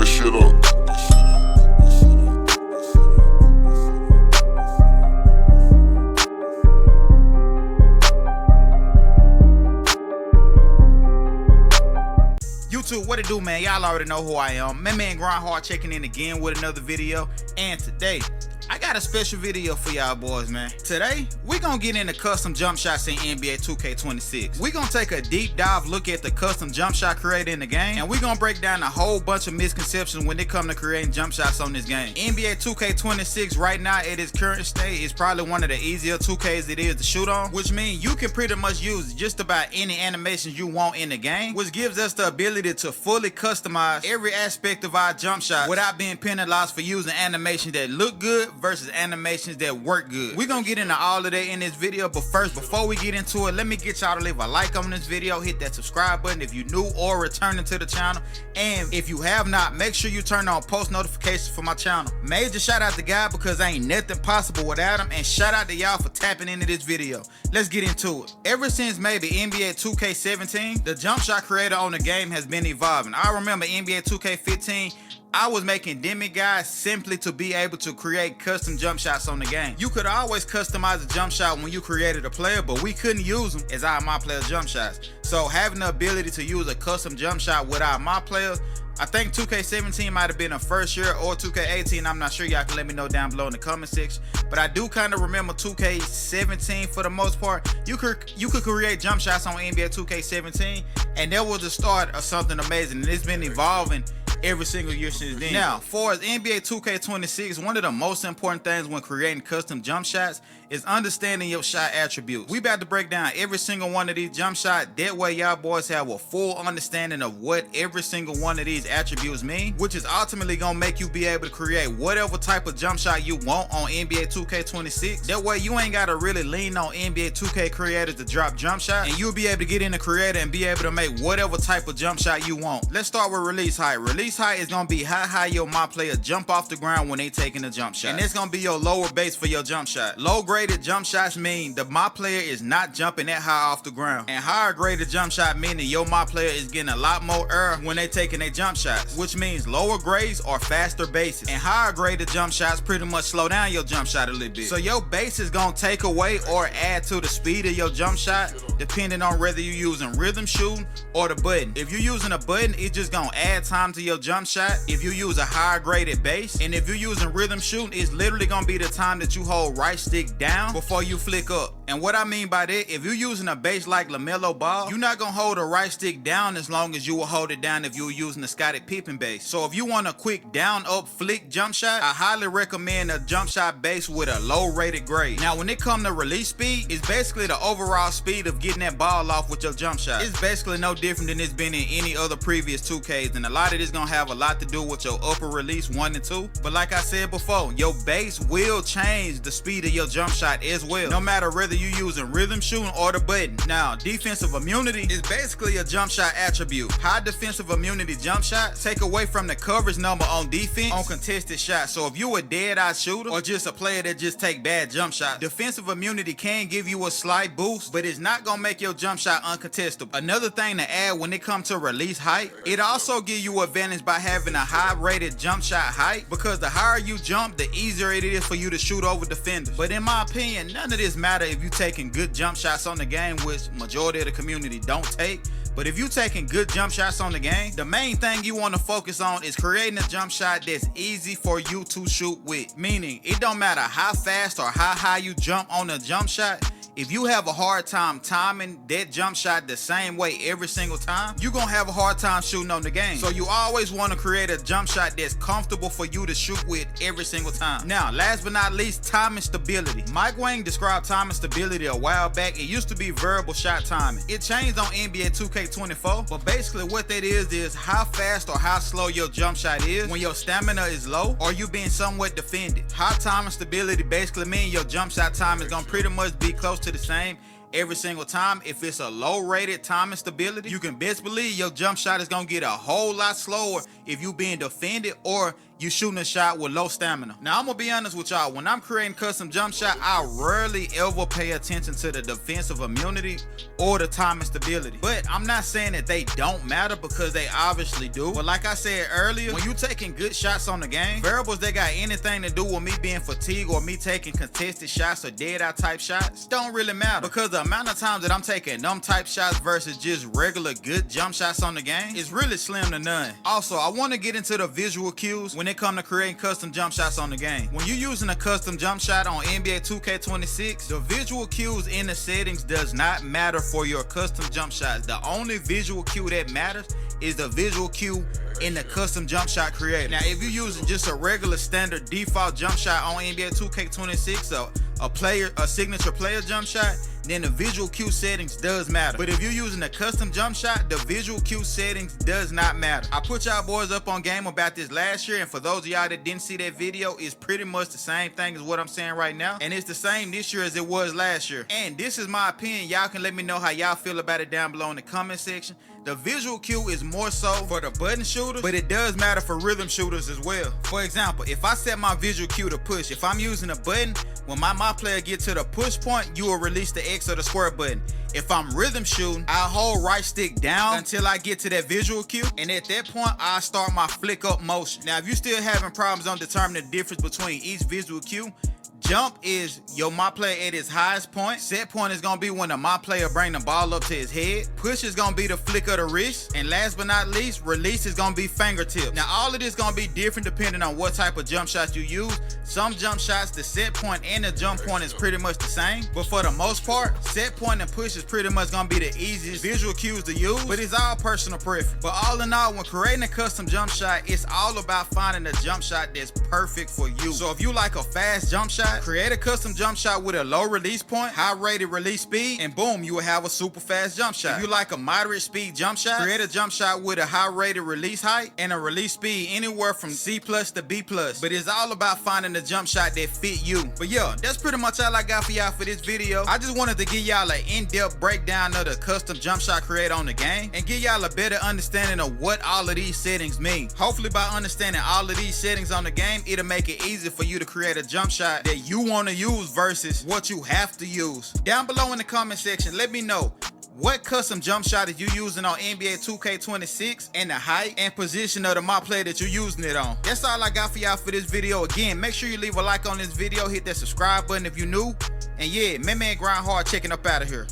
that shit up. YouTube, what it do, man? Y'all already know who I am. My man Grindhard checking in again with another video. And today, I got a special video for y'all boys, man. Today, we gonna get into custom jump shots in NBA 2K26. We gonna take a deep dive look at the custom jump shot created in the game, and we gonna break down a whole bunch of misconceptions when it come to creating jump shots on this game. NBA 2K26 right now at its current state is probably one of the easier 2Ks it is to shoot on, which means you can pretty much use just about any animations you want in the game, which gives us the ability to fully customize every aspect of our jump shot without being penalized for using animations that look good versus animations that work good. We're gonna get into all of that in this video, but first, before we get into it, let me get y'all to leave a like on this video, hit that subscribe button if you're new or returning to the channel, and if you have not, make sure you turn on post notifications for my channel. Major shout out to God because ain't nothing possible without him, and shout out to y'all for tapping into this video. Let's get into it. Ever since maybe NBA 2K17, the jump shot creator on the game has been evolving. I remember NBA 2K15, I was making demigods simply to be able to create custom jump shots on the game. You could always customize a jump shot when you created a player, but we couldn't use them as my player jump shots. So having the ability to use a custom jump shot without my players, I think 2K17 might have been a first year, or 2K18, I'm not sure. Y'all can let me know down below in the comment section. But I do kind of remember 2K17 for the most part. You could create jump shots on NBA 2K17, and that was the start of something amazing, and it's been evolving every single year since then. Now, for as NBA 2K26, one of the most important things when creating custom jump shots is understanding your shot attributes. We about to break down every single one of these jump shots. That way y'all boys have a full understanding of what every single one of these attributes mean, which is ultimately gonna make you be able to create whatever type of jump shot you want on NBA 2K26. That way you ain't gotta really lean on NBA 2K creators to drop jump shots, and you'll be able to get in the creator and be able to make whatever type of jump shot you want. Let's start with release height. Release height is gonna be how high your my player jump off the ground when they taking a jump shot, and it's gonna be your lower base for your jump shot. Low graded jump shots mean the my player is not jumping that high off the ground, and higher graded jump shot meaning your my player is getting a lot more air when they taking their jump shots, which means lower grades or faster bases, and higher graded jump shots pretty much slow down your jump shot a little bit. So your base is gonna take away or add to the speed of your jump shot depending on whether you're using rhythm shooting or the button. If you're using a button, it's just gonna add time to your jump shot if you use a higher graded base, and if you're using rhythm shooting, it's literally gonna be the time that you hold right stick down before you flick up. And what I mean by that, if you're using a base like LaMelo Ball, you're not gonna hold a right stick down as long as you will hold it down if you're using a Scottie Pippen base. So if you want a quick down up flick jump shot, I highly recommend a jump shot base with a low rated grade. Now when it comes to release speed, it's basically the overall speed of getting that ball off with your jump shot. It's basically no different than it's been in any other previous 2Ks, and a lot of this gonna have a lot to do with your upper release 1 and 2. But like I said before, your base will change the speed of your jump shot as well, no matter whether you're using rhythm shooting or the button. Now, defensive immunity is basically a jump shot attribute. High defensive immunity jump shot take away from the coverage number on defense on contested shots. So if you're a dead-eye shooter or just a player that just take bad jump shots, defensive immunity can give you a slight boost, but it's not gonna make your jump shot uncontestable. Another thing to add when it comes to release height, it also gives you advantage by having a high rated jump shot height, because the higher you jump, the easier it is for you to shoot over defenders. But in my opinion, none of this matter if you taking good jump shots on the game, which majority of the community don't take. But if you taking good jump shots on the game, the main thing you want to focus on is creating a jump shot that's easy for you to shoot with. Meaning, it don't matter how fast or how high you jump on a jump shot, if you have a hard time timing that jump shot the same way every single time, you're gonna have a hard time shooting on the game. So you always want to create a jump shot that's comfortable for you to shoot with every single time. Now, last but not least, time and stability. Mike Wang described time and stability a while back. It used to be variable shot timing. It changed on NBA 2K24, but basically what that is how fast or how slow your jump shot is when your stamina is low or you being somewhat defended. High time and stability basically means your jump shot time is gonna pretty much be close to the same every single time. If it's a low rated time and stability, you can best believe your jump shot is gonna get a whole lot slower if you being defended or you shooting a shot with low stamina. Now I'm gonna be honest with y'all, when I'm creating custom jump shot, I rarely ever pay attention to the defensive immunity or the time and stability. But I'm not saying that they don't matter, because they obviously do. But like I said earlier, when you taking good shots on the game, variables that got anything to do with me being fatigued or me taking contested shots or dead eye type shots don't really matter, because the amount of times that I'm taking them type shots versus just regular good jump shots on the game is really slim to none. Also, I want to get into the visual cues when it comes to creating custom jump shots on the game. When you're using a custom jump shot on NBA 2K26, the visual cues in the settings does not matter for your custom jump shots. The only visual cue that matters is the visual cue in the custom jump shot creator. Now, if you're using just a regular standard default jump shot on NBA 2K26, so a signature player jump shot, then the visual cue settings does matter. But if you're using a custom jump shot, the visual cue settings does not matter. I put y'all boys up on game about this last year, and for those of y'all that didn't see that video, it's pretty much the same thing as what I'm saying right now, and it's the same this year as it was last year. And this is my opinion. Y'all can let me know how y'all feel about it down below in the comment section. The visual cue is more so for the button shooters, but it does matter for rhythm shooters as well. For example, if I set my visual cue to push, if I'm using a button, when my player gets to the push point, you will release the X or the square button. If I'm rhythm shooting, I'll hold right stick down until I get to that visual cue, and at that point, I'll start my flick up motion. Now, if you're still having problems on determining the difference between each visual cue, jump is my player at his highest point. Set point is gonna be when my player bring the ball up to his head. Push is gonna be the flick of the wrist. And last but not least, release is gonna be fingertips. Now, all of this gonna be different depending on what type of jump shots you use. Some jump shots, the set point and the jump point is pretty much the same. But for the most part, set point and push is pretty much gonna be the easiest visual cues to use. But it's all personal preference. But all in all, when creating a custom jump shot, it's all about finding a jump shot that's perfect for you. So if you like a fast jump shot, create a custom jump shot with a low release point, high rated release speed, and boom, you will have a super fast jump shot. If you like a moderate speed jump shot, create a jump shot with a high rated release height and a release speed anywhere from C+ to B+. But it's all about finding the jump shot that fit you. But yeah, that's pretty much all I got for y'all for this video. I just wanted to give y'all an in-depth breakdown of the custom jump shot creator on the game and give y'all a better understanding of what all of these settings mean. Hopefully by understanding all of these settings on the game, it'll make it easy for you to create a jump shot that you want to use versus what you have to use. Down below in the comment section, let me know what custom jump shot is you using on NBA 2K26 and the height and position of the player that you're using it on. That's all I got for y'all for this video. Again, make sure you leave a like on this video, hit that subscribe button if you're new, and yeah, man grind hard checking up out of here.